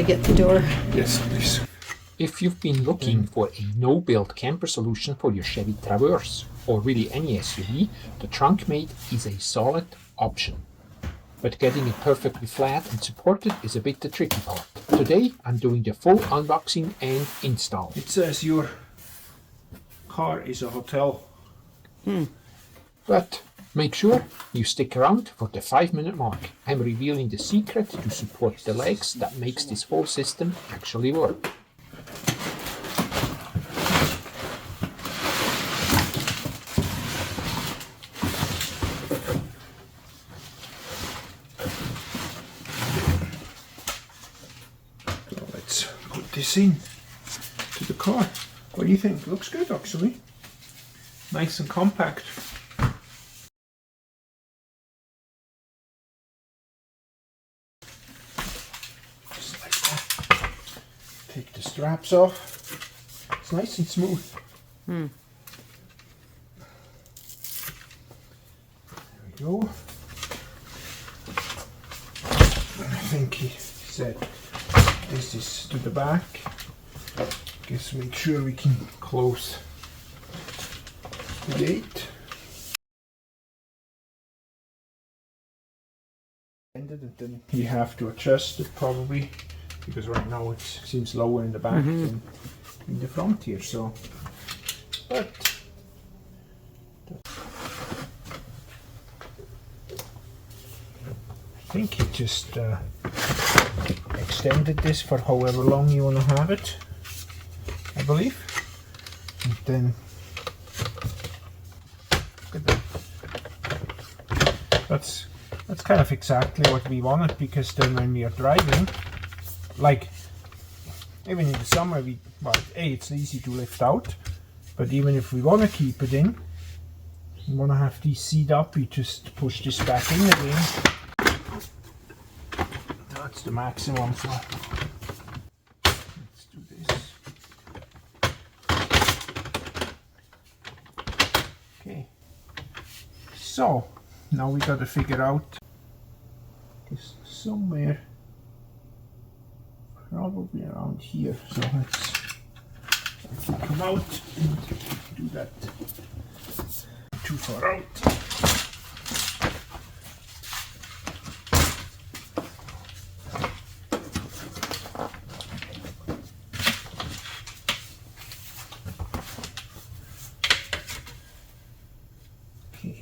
you get the door. Yes, please. If you've been looking for a no-build camper solution for your Chevy Traverse, or really any SUV, the Trunkmate is a solid option. But getting it perfectly flat and supported is a bit the tricky part. Today I'm doing the full unboxing and install. It says your car is a hotel. But make sure you stick around for the 5-minute mark. I'm revealing the secret to support the legs that makes this whole system actually work. So let's put this in to the car. What do you think? Looks good actually. Nice and compact. Just like that. Take the straps off. It's nice and smooth. There we go. I think he said this is to the back. Guess make sure we can close the gate. And then you have to adjust it probably, because right now it seems lower in the back than in the front here. So, but I think it just extended this for however long you want to have it, I believe. And then look at that. That's kind of exactly what we wanted, because then when we are driving, like even in the summer, it's easy to lift out, but even if we want to keep it in, we want to have these seat up, we just push this back in again. That's the maximum, so let's do this. Okay, so now we got to figure out this somewhere, probably around here. So let's come out and do that. Too far out.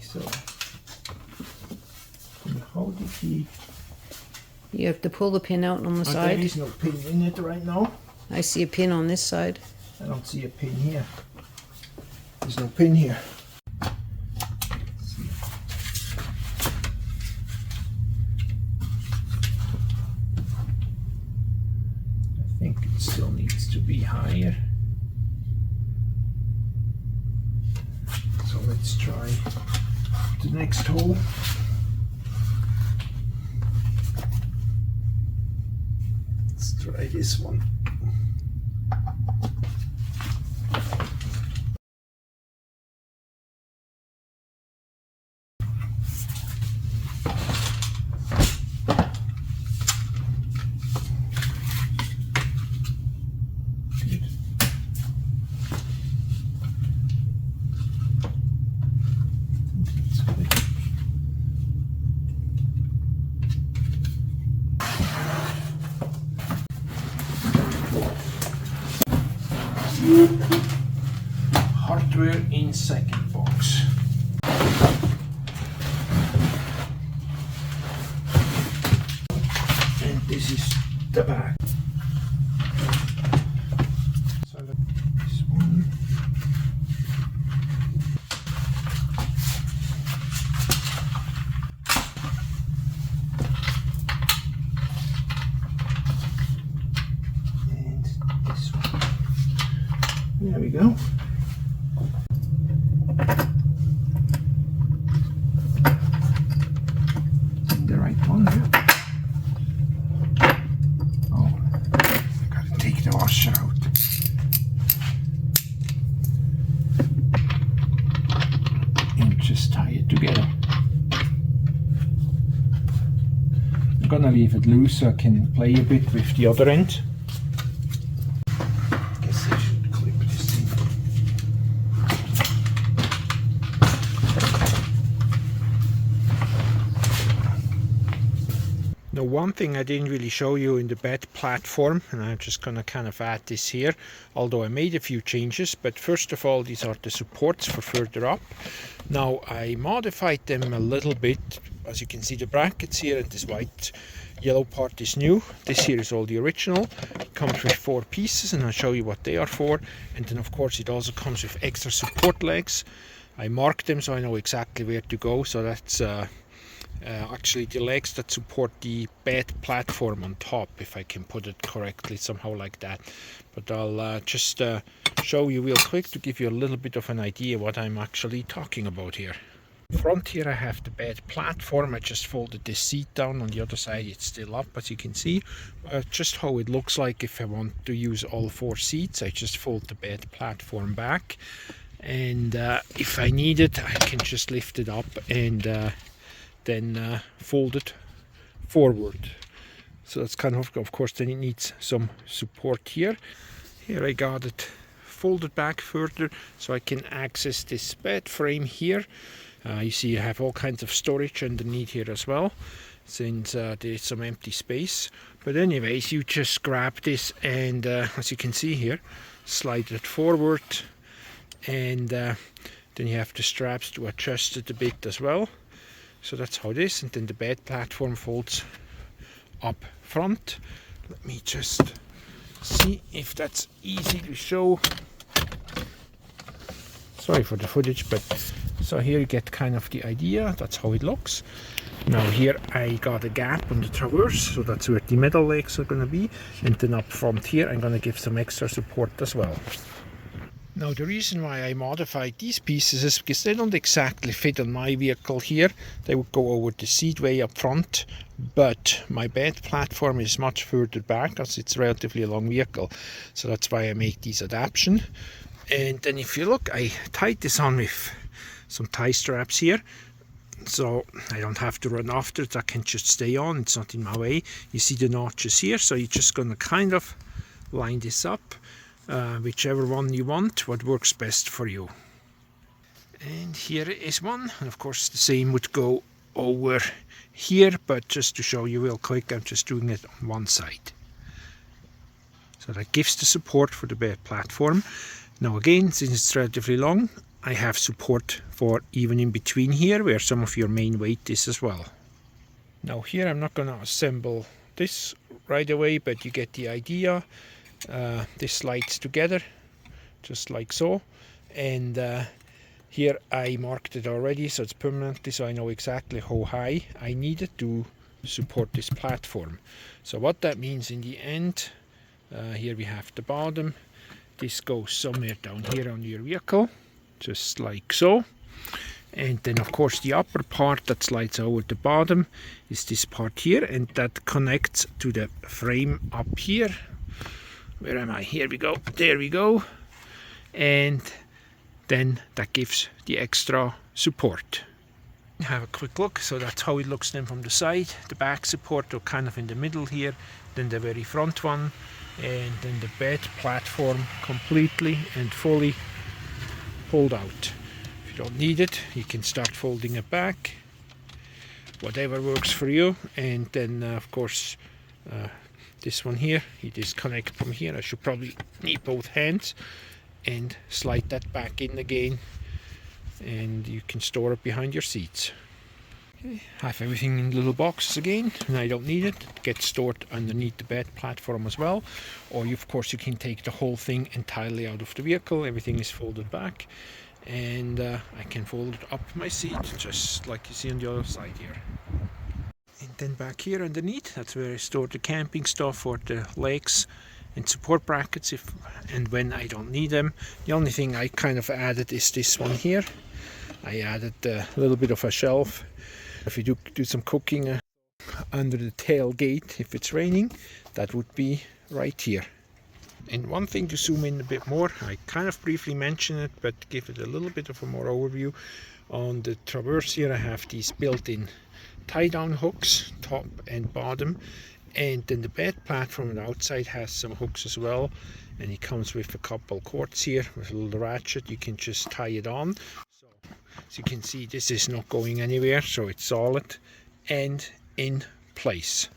So how did he? You have to pull the pin out on the side. There is no pin in it right now. I see a pin on this side. I don't see a pin here. There's no pin here. I think it still needs to be higher. So let's try the next hole. Let's try this one. Hardware in second box. And this is the back. So this one. And this one. There we go. The right one here. Oh, I gotta take the washer out. And just tie it together. gonna leave it loose so I can play a bit with the other end. Guess I should clip this in. Now, one thing I didn't really show you in the bed platform, and I'm just gonna kind of add this here, although I made a few changes. But first of all, these are the supports for further up. Now, I modified them a little bit. As you can see, the brackets here and this white yellow part is new. This here is all the original. It comes with 4 pieces, and I'll show you what they are for. And then of course it also comes with extra support legs. I marked them so I know exactly where to go. So that's actually the legs that support the bed platform on top, if I can put it correctly, somehow like that. But I'll just show you real quick to give you a little bit of an idea what I'm actually talking about here. Front here I have the bed platform. I just folded this seat down. On the other side it's still up, as you can see. Just how it looks like if I want to use all 4 seats. I just fold the bed platform back, and if I need it I can just lift it up and then fold it forward. So that's kind of course then it needs some support here. Here I got it folded back further so I can access this bed frame here. You see I have all kinds of storage underneath here as well, since there's some empty space. But anyways, you just grab this and as you can see here, slide it forward, and then you have the straps to adjust it a bit as well. So that's how it is, and then the bed platform folds up front. Let me just see if that's easy to show. Sorry for the footage, but so here you get kind of the idea. That's how it looks. Now here I got a gap on the Traverse, so that's where the metal legs are going to be, and then up front here I'm going to give some extra support as well. Now the reason why I modified these pieces is because they don't exactly fit on my vehicle here. They would go over the seat way up front, but my bed platform is much further back as it's relatively a long vehicle. So that's why I make these adaptation. And then if you look, I tied this on with some tie straps here, so I don't have to run after it. I can just stay on, it's not in my way. You see the notches here, so you're just gonna kind of line this up, whichever one you want, what works best for you. And here is one, and of course the same would go over here, but just to show you real quick, I'm just doing it on one side. So that gives the support for the bed platform. Now again, since it's relatively long, I have support for even in between here, where some of your main weight is as well. Now here I'm not going to assemble this right away, but you get the idea. This slides together, just like so. And here I marked it already, so it's permanently, so I know exactly how high I need it to support this platform. So what that means in the end, here we have the bottom. This goes somewhere down here on your vehicle, just like so. And then of course the upper part that slides over the bottom is this part here, and that connects to the frame up here. Where am I? Here we go. There we go. And then that gives the extra support. Have a quick look. So that's how it looks then from the side. The back support are kind of in the middle here, then the very front one, and then the bed platform completely and fully pulled out. If you don't need it, you can start folding it back, whatever works for you. And then of course this one here, you disconnect from here. I should probably need both hands and slide that back in again, and you can store it behind your seats. Okay, have everything in little boxes again, and I don't need it. It gets stored underneath the bed platform as well, or of course you can take the whole thing entirely out of the vehicle. Everything is folded back, and I can fold it up my seat just like you see on the other side here. And then back here underneath, that's where I store the camping stuff or the legs and support brackets if and when I don't need them. The only thing I kind of added is this one here. I added a little bit of a shelf if you do some cooking under the tailgate. If it's raining, that would be right here. And one thing to zoom in a bit more, I kind of briefly mentioned it, but give it a little bit of a more overview. On the Traverse here I have these built-in tie down hooks, top and bottom, and then the bed platform on the outside has some hooks as well, and it comes with a couple cords here with a little ratchet. You can just tie it on. So as you can see, this is not going anywhere, so it's solid and in place.